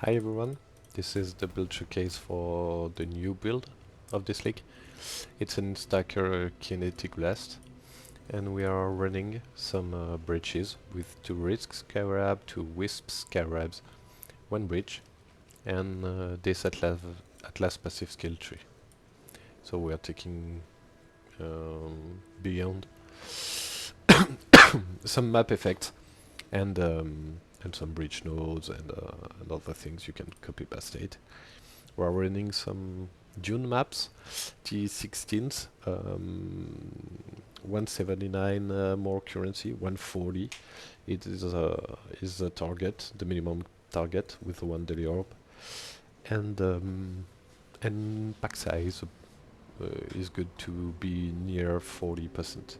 Hi everyone, this is the build showcase for the new build of this league. It's an Instacker Kinetic Blast, and we are running some bridges with 2 Risk Scarab, 2 Wisp Scarabs, 1 bridge, and this Atlas passive skill tree. So we are taking beyond some map effects and some bridge nodes and other things you can copy paste it. We're running some Dune maps, T16s, 179 more currency, 140. It is the target, the minimum target with the 1 daily orb, and pack size is good to be near 40%.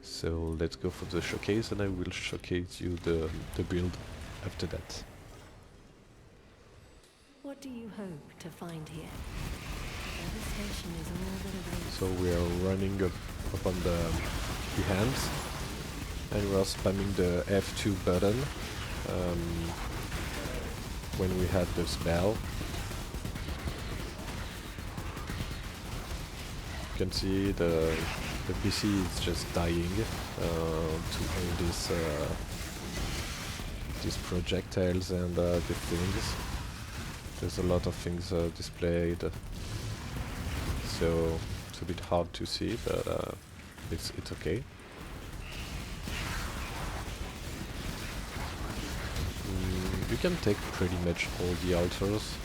So let's go for the showcase, and I will showcase you the build after that. What do you hope to find here? Devastation is all that awaits. So we are running up on the hands, and we are spamming the F2 button when we had the spell. You can see the PC is just dying to all these projectiles and the things. There's a lot of things displayed, so it's a bit hard to see, but it's okay. You can take pretty much all the altars.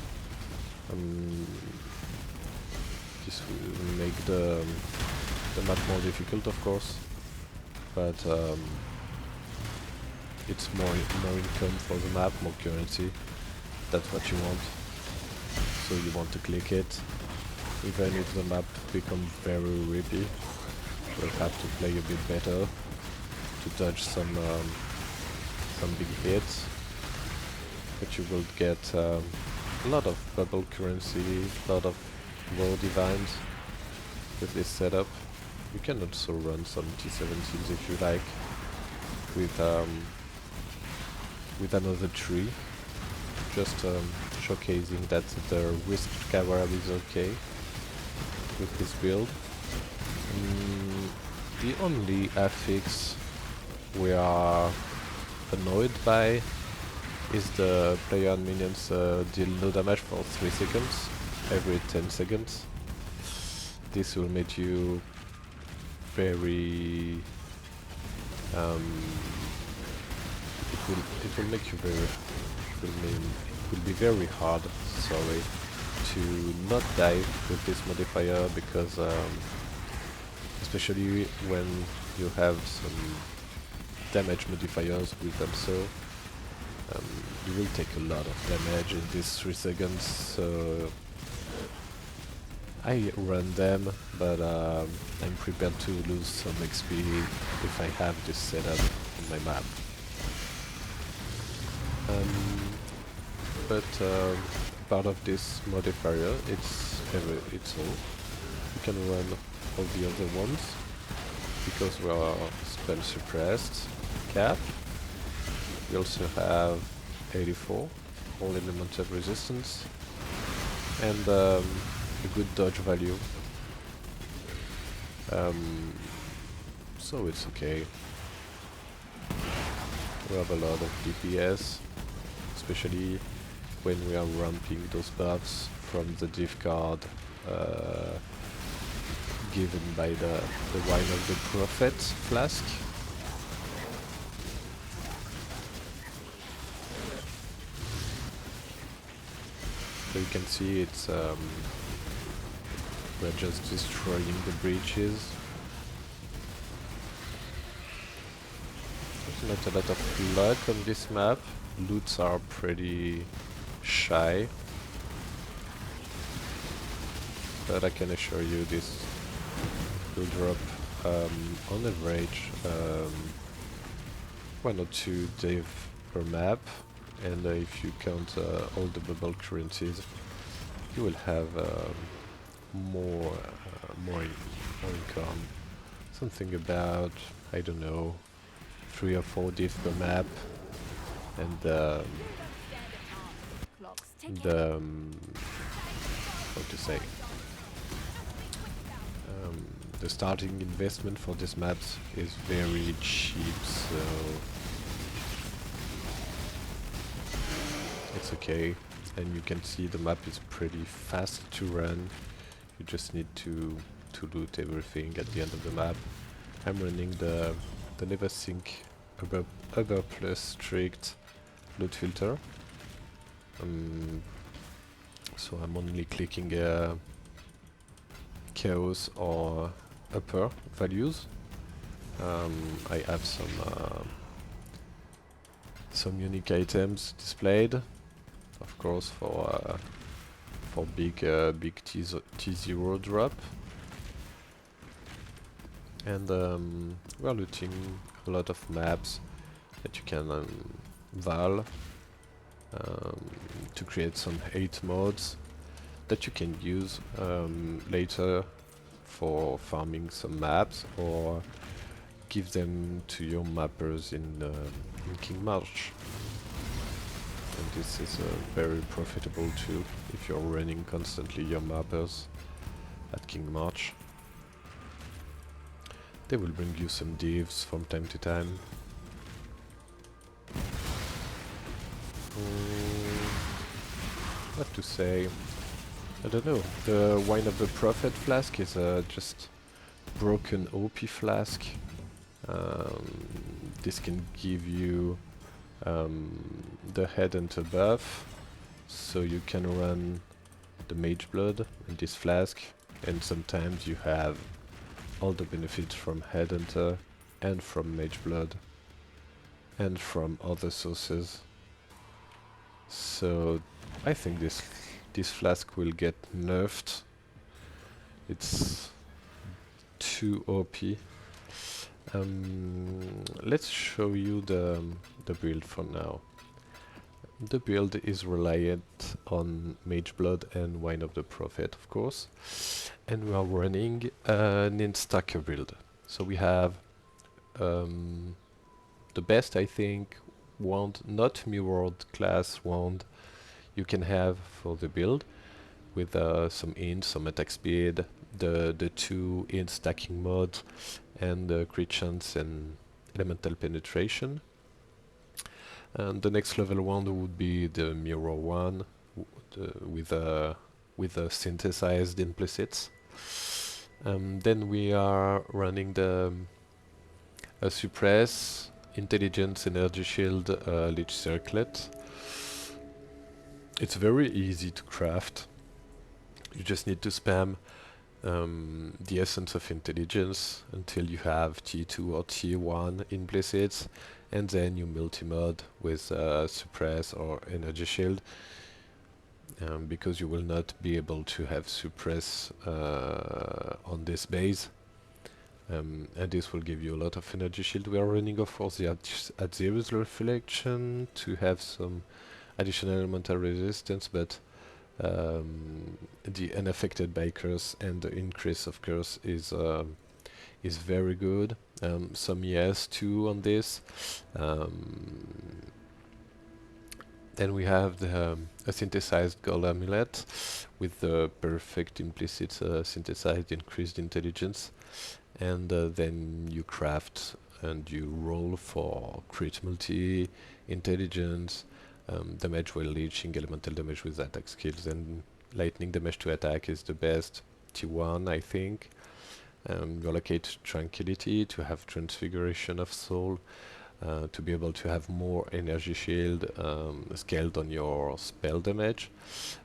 This will make the map more difficult, of course, but it's more income for the map, more currency. That's what you want. So you want to click it, even if the map becomes very rippy. You'll have to play a bit better to dodge some big hits, but you will get a lot of bubble currency, a lot of raw divines with this setup. You can also run some T17s if you like, with another tree. Just showcasing that the Wisp Scarab is okay with this build. The only affix we are annoyed by is the player and minions deal no damage for 3 seconds every 10 seconds. This will make you very it will make you very it will be very hard, sorry, to not die with this modifier, because especially when you have some damage modifiers with them, so you will take a lot of damage in these 3 seconds. So I run them, but I'm prepared to lose some XP if I have this setup on my map. But part of this modifier, it's all. You can run all the other ones because we are spell suppressed. Cap. We also have 84, all elemental resistance, and a good dodge value. So it's okay. We have a lot of DPS, especially when we are ramping those buffs from the div card given by the Wine of the Prophet Flask. So you can see it's we're just destroying the breaches. There's not a lot of luck on this map. Loots are pretty shy, but I can assure you this will drop on average 1 or 2 div per map, and if you count all the bubble currencies, you will have more income. Something about, I don't know, 3 or 4 div per map, and the how to say the starting investment for these maps is very cheap, so it's okay. And you can see the map is pretty fast to run. You just need to loot everything at the end of the map. I'm running the never sync upper plus strict loot filter. So I'm only clicking chaos or upper values. I have some unique items displayed, of course, for big T0 drop. And we're looting a lot of maps that you can val to create some 8 modes that you can use later for farming some maps or give them to your mappers in King March. And this is very profitable too if you're running constantly your mappers at King March. They will bring you some divs from time to time. What to say? I don't know. The Wine of the Prophet flask is just broken OP flask. This can give you the Headhunter buff, so you can run the Mage Blood in this flask, and sometimes you have all the benefits from Headhunter and from Mage Blood and from other sources. So I think this flask will get nerfed. It's too OP. Let's show you the build for now. The build is reliant on Mage Blood and Wine of the Prophet, of course, and we are running an instacker build. So we have the best, I think, wand, not mirrored class wand you can have for the build, with some int, some attack speed, the 2 int stacking modes, and crit chance and elemental penetration. And the next level wand would be the mirror one, with a synthesized implicits. Then we are running the suppress, intelligence, energy shield, leech circlet. It's very easy to craft. You just need to spam the essence of intelligence until you have T2 or T1 implicits, and then you multi-mod with suppress or energy shield, because you will not be able to have suppress on this base, and this will give you a lot of energy shield. We are running, of course, the at zero's reflection to have some additional elemental resistance, but the unaffected by curse and the increase of curse is very good. Some yes too on this. Then we have the a synthesized gold amulet with the perfect implicit synthesized increased intelligence, and then you craft and you roll for crit multi, intelligence, damage while leeching, elemental damage with attack skills, and lightning damage to attack is the best. T1, I think. You allocate tranquility to have transfiguration of soul, to be able to have more energy shield scaled on your spell damage,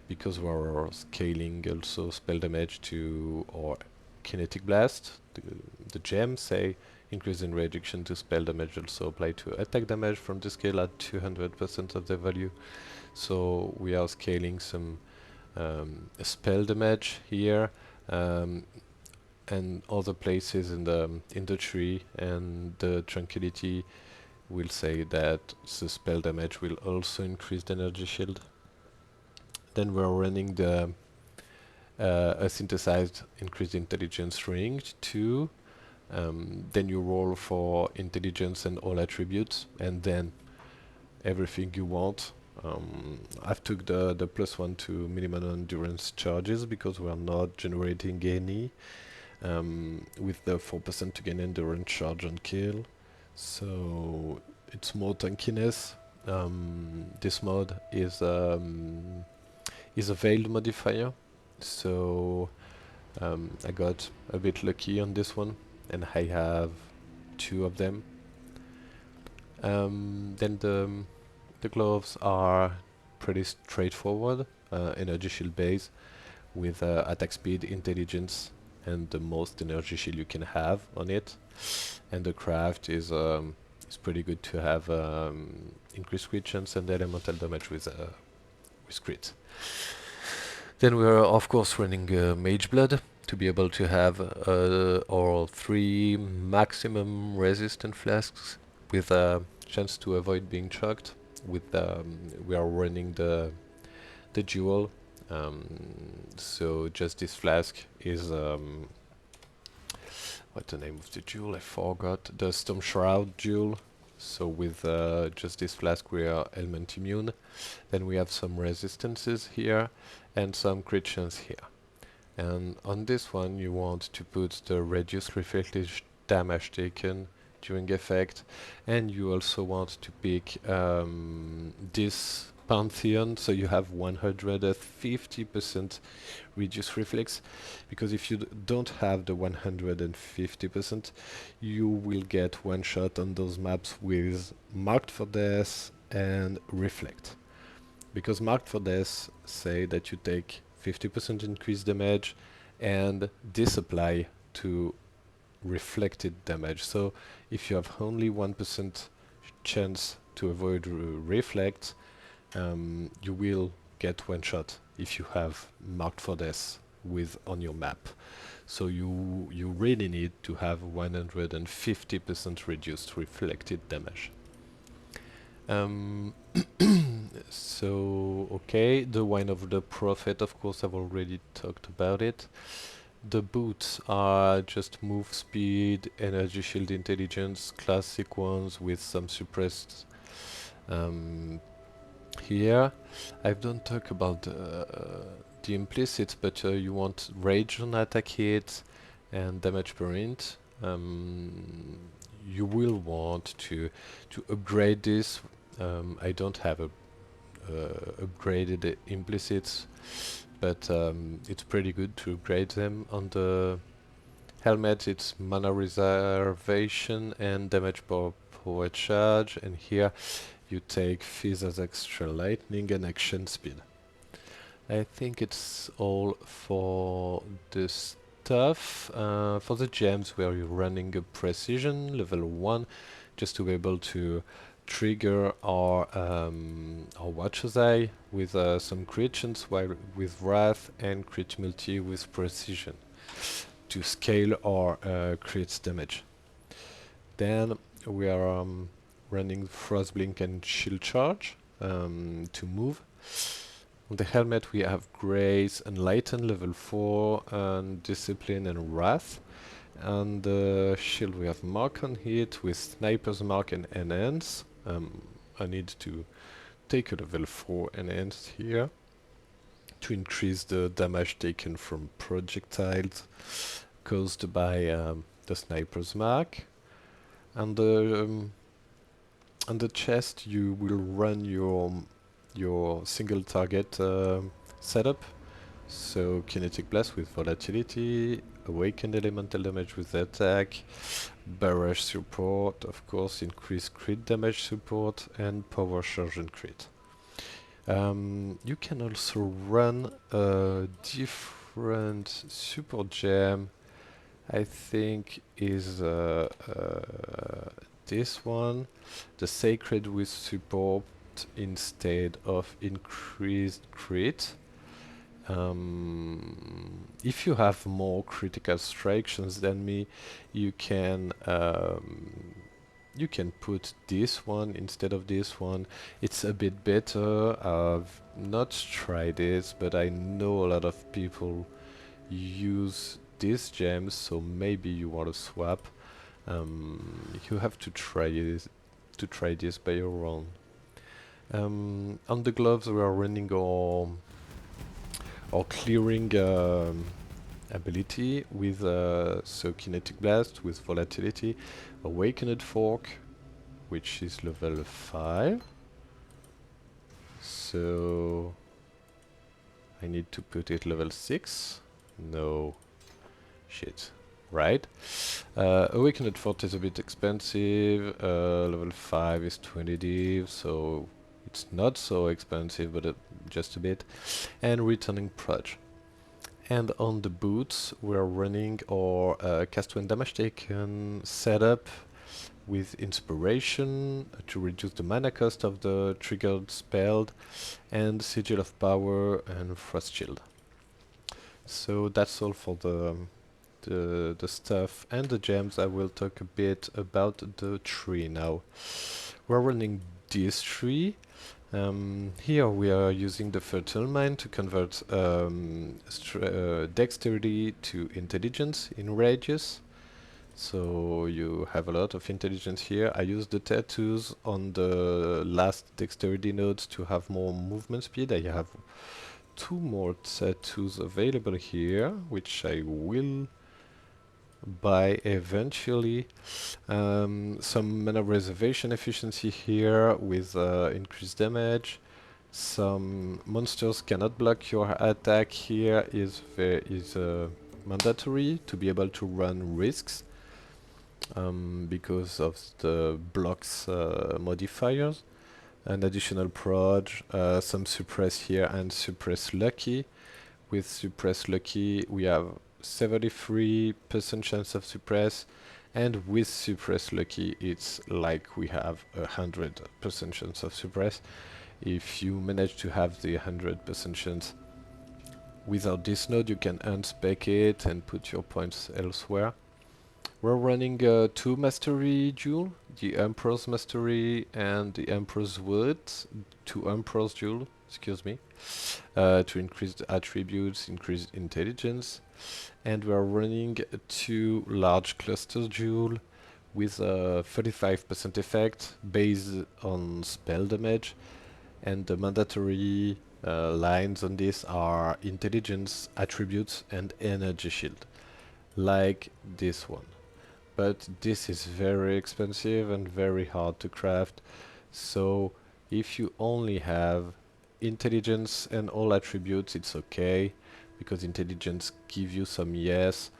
because we're scaling also spell damage to our kinetic blast. The gems say increase in reduction to spell damage also apply to attack damage from the scale at 200% of the value. So we are scaling some spell damage here, and other places in the tree, and the tranquility will say that the spell damage will also increase the energy shield. Then we're running the a synthesized increased intelligence ring too. Then you roll for intelligence and all attributes, and then everything you want I've took the +1 to minimum endurance charges because we are not generating any with the 4% to gain endurance charge on kill. So it's more tankiness. This mod is a veiled modifier, so I got a bit lucky on this one, and I have 2 of them. Then the gloves are pretty straightforward, energy shield base with attack speed, intelligence, and the most energy shield you can have on it. And the craft is pretty good to have increased crit chance and elemental damage with crit. Then we are of course running Mage Blood to be able to have our 3 maximum resistant flasks with a chance to avoid being chucked. With we are running the jewel, so just this flask is what's the name of the jewel? I forgot. The Storm Shroud jewel. So with just this flask we are element immune. Then we have some resistances here and some crit chance here. And on this one you want to put the reduced reflective damage taken during effect, and you also want to pick this Pantheon, so you have 150% reduced reflex, because if you don't have the 150%, you will get one shot on those maps with Marked for Death and Reflect. Because Marked for Death say that you take 50% increased damage and disapply to reflected damage. So if you have only 1% chance to avoid reflect, you will get one shot if you have Marked for Death with on your map. So you really need to have 150% reduced reflected damage. So okay, the Wine of the Prophet, of course I've already talked about it. The boots are just move speed, energy shield, intelligence, classic ones with some suppressed here. I don't talk about the implicit, but you want rage on attack hit and damage per int. You will want to upgrade this. I don't have a upgraded implicits, but it's pretty good to upgrade them. On the helmet it's mana reservation and damage per power charge, and here you take Fizz as extra lightning and action speed. I think it's all for the stuff. For the gems, we are running a precision level 1 just to be able to trigger our Watcher's Eye with some crit chance while with Wrath, and crit multi with precision to scale our crit damage. Then we are running Frostblink and Shield Charge to move. On the helmet we have Grace, Enlighten level 4, and Discipline and Wrath. And the shield we have Mark on Hit with Sniper's Mark and Enhance. I need to take a level 4 Enhance here to increase the damage taken from projectiles caused by the Sniper's Mark. And on the chest you will run your single target setup. So Kinetic Blast with Volatility, Awakened Elemental Damage with Attack, Barrage Support, of course, Increased Crit Damage Support, and Power Charge and Crit. You can also run a different support gem. I think is this one, the Sacred with Support instead of increased crit. If you have more critical strikes than me, you can put this one instead of this one. It's a bit better. I've not tried this, but I know a lot of people use these gems, so maybe you want to swap. You have to try this by your own. On the gloves we are running our clearing ability with so kinetic blast with volatility, awakened fork, which is level 5. So I need to put it level 6. No. Shit. Right. Awakened Fort is a bit expensive. Level 5 is 20 div, so it's not so expensive, but just a bit. And Returning Proj. And on the boots, we're running our cast when damage taken setup with Inspiration to reduce the mana cost of the triggered spell, and Sigil of Power and Frost Shield. So that's all for the stuff and the gems. I will talk a bit about the tree now. We're running this tree. Here we are using the Fertile Mine to convert dexterity to intelligence in radius. So you have a lot of intelligence here. I use the tattoos on the last dexterity nodes to have more movement speed. I have 2 more tattoos available here, which I will buy eventually. Some mana reservation efficiency here with increased damage. Some monsters cannot block your attack here is mandatory to be able to run risks because of the blocks modifiers. An additional proj, some suppress here and suppress lucky. With suppress lucky we have 73% chance of suppress, and with suppress lucky it's like we have 100% chance of suppress. If you manage to have the 100% chance without this node, you can unspec it and put your points elsewhere. We're running 2 mastery jewel, the Emperor's Mastery and the Emperor's Wood, 2 Emperor's jewel, excuse me, to increase the attributes, increase intelligence. And we are running 2 large cluster jewel with a 35% effect based on spell damage, and the mandatory lines on this are intelligence, attributes and energy shield, like this one. But this is very expensive and very hard to craft, so if you only have intelligence and all attributes, it's okay, because intelligence give you some ES.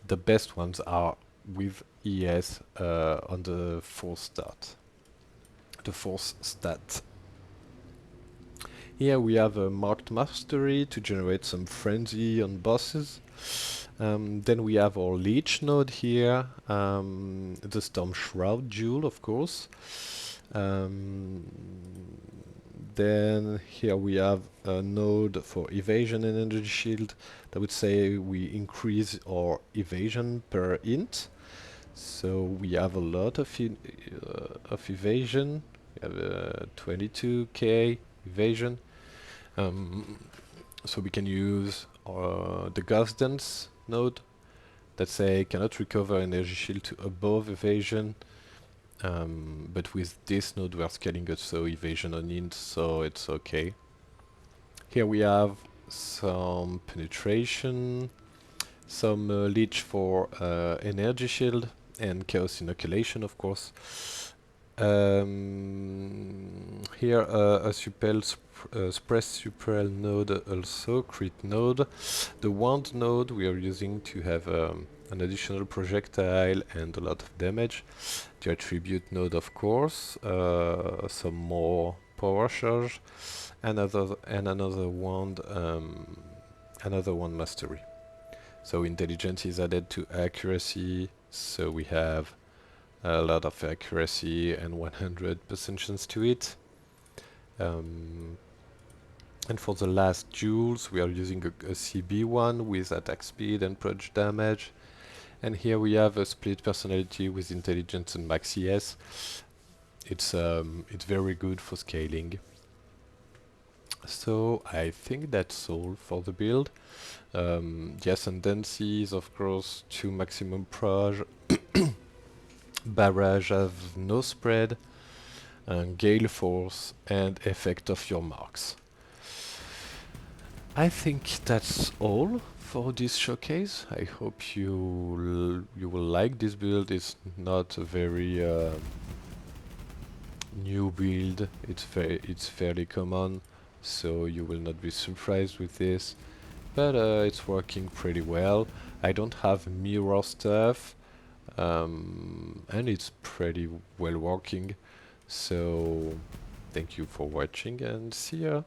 The best ones are with ES on the 4th stat. The 4th stat. Here we have a marked mastery to generate some frenzy on bosses. Then we have our leech node here, the Storm Shroud jewel, of course. Then here we have a node for evasion and energy shield. That would say we increase our evasion per int. So we have a lot of evasion. We have 22k evasion. So we can use the Ghost Dance node that say cannot recover energy shield to above evasion. But with this node we are scaling it, so evasion on int, so it's okay. Here we have some penetration, some leech for energy shield, and chaos inoculation, of course. Here a Suppress Supprel node, also crit node. The wand node we are using to have an additional projectile and a lot of damage. The attribute node, of course, some more power charge, another wand, another one mastery. So intelligence is added to accuracy, so we have a lot of accuracy and 100% chance to hit. And for the last jewels we are using a CB one with attack speed and proj damage. And here we have a split personality with intelligence and max ES. It's very good for scaling. So I think that's all for the build. The ascendancy is of course 2 maximum proj. Barrage have no spread. gale force, and effect of your marks. I think that's all for this showcase. I hope you will like this build. It's not a very new build. It's fairly common, so you will not be surprised with this. But it's working pretty well. I don't have mirror stuff, and it's pretty well working. So thank you for watching and see ya.